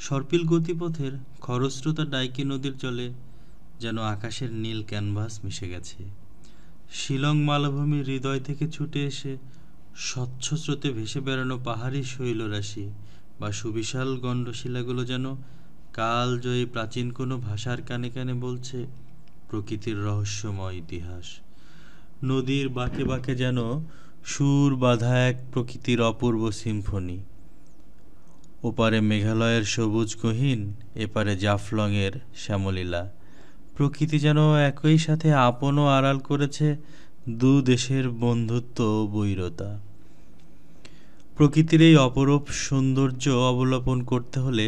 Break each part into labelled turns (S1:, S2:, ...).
S1: সর্পিল গতিপথের খরস্রোতা ডাইকি নদীর জলে যেন আকাশের নীল ক্যানভাস মিশে গেছে। শিলং মালভূমির হৃদয় থেকে ছুটে এসে স্বচ্ছ স্রোতে ভেসে বেড়ানো পাহাড়ি শৈলরাশি বা সুবিশাল গণ্ডশিলাগুলো যেন কালজয়ী প্রাচীন কোনো ভাষার কানে কানে বলছে প্রকৃতির রহস্যময় ইতিহাস। নদীর বাঁকে বাঁকে যেন সুর বাঁধা এক প্রকৃতির অপূর্ব সিম্ফনি। ওপারে মেঘালয়ের সবুজ গহীন, এপারে জাফলংয়ের শ্যামলীলা। প্রকৃতি যেন একই সাথে আপন ও আড়াল করেছে দু দেশের বন্ধুত্ব ও বৈরতা। প্রকৃতির এই অপরূপ সৌন্দর্য অবলোকন করতে হলে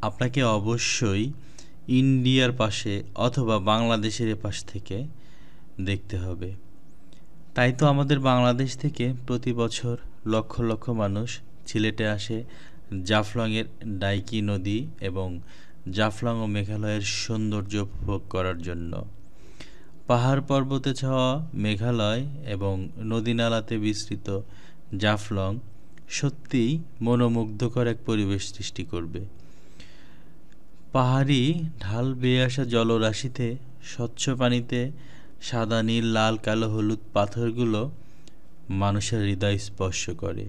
S1: আপনাকে অবশ্যই ইন্ডিয়ার পাশে অথবা বাংলাদেশের এপাশ থেকে দেখতে হবে। তাই তো আমাদের বাংলাদেশ থেকে প্রতি বছর লক্ষ লক্ষ মানুষ সিলেটে আসে জাফলংয়ের ডাইকি নদী এবং জাফলং ও মেঘালয়ের সৌন্দর্য উপভোগ করার জন্য। পাহাড় পর্বতে ছাওয়া মেঘালয় এবং নদীনালাতে বিস্তৃত জাফলং সত্যিই মনোমুগ্ধকর এক পরিবেশ সৃষ্টি করবে। পাহাড়ি ঢাল বেয়ে আসা জলরাশিতে স্বচ্ছ পানিতে সাদা নীল লাল কালো হলুদ পাথরগুলো মানুষের হৃদয় স্পর্শ করে।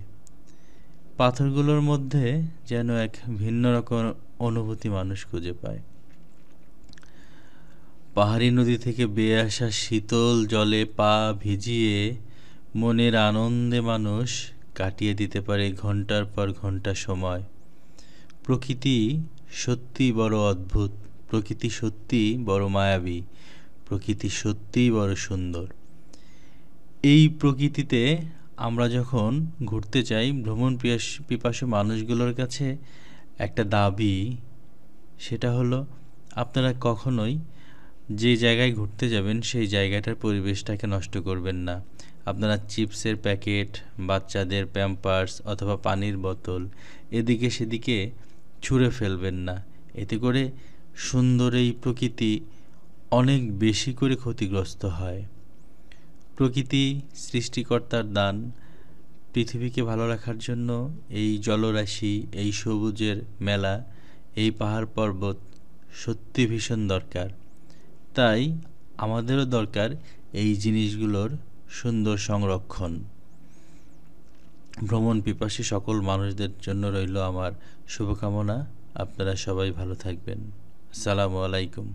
S1: পাথরগুলোর মধ্যে যেন এক ভিন্ন রকম অনুভূতি মানুষ খুঁজে পায়। পাহাড়ি নদী থেকে বেয়ে আসা শীতল জলে পা ভিজিয়ে মনের আনন্দে মানুষ কাটিয়ে দিতে পারে ঘন্টার পর ঘন্টা সময়। প্রকৃতি সত্যি বড় অদ্ভুত, প্রকৃতি সত্যি বড় মায়াবী, প্রকৃতি সত্যিই বড় সুন্দর। এই প্রকৃতিতে আমরা যখন ঘুরতে যাই, ভ্রমণ পিপাসু মানুষগুলোর কাছে একটা দাবি, সেটা হলো আপনারা কখনোই যে জায়গায় ঘুরতে যাবেন সেই জায়গাটার পরিবেশটাকে নষ্ট করবেন না। আপনারা চিপসের প্যাকেট, বাচ্চাদের প্যাম্পার্স অথবা পানির বোতল এদিকে সেদিকে ছুঁড়ে ফেলবেন না। এতে করে সুন্দর এই প্রকৃতি অনেক বেশি করে ক্ষতিগ্রস্ত হয়। প্রকৃতি সৃষ্টিকর্তার দান। পৃথিবীকে ভালো রাখার জন্য এই জলরাশি, এই সবুজের মেলা, এই পাহাড় পর্বত সত্যি ভীষণ দরকার। তাই আমাদেরও দরকার এই জিনিসগুলোর সুন্দর সংরক্ষণ। ভ্রমণ পিপাসী সকল মানুষদের জন্য রইল আমার শুভকামনা। আপনারা সবাই ভালো থাকবেন। আসসালামু আলাইকুম।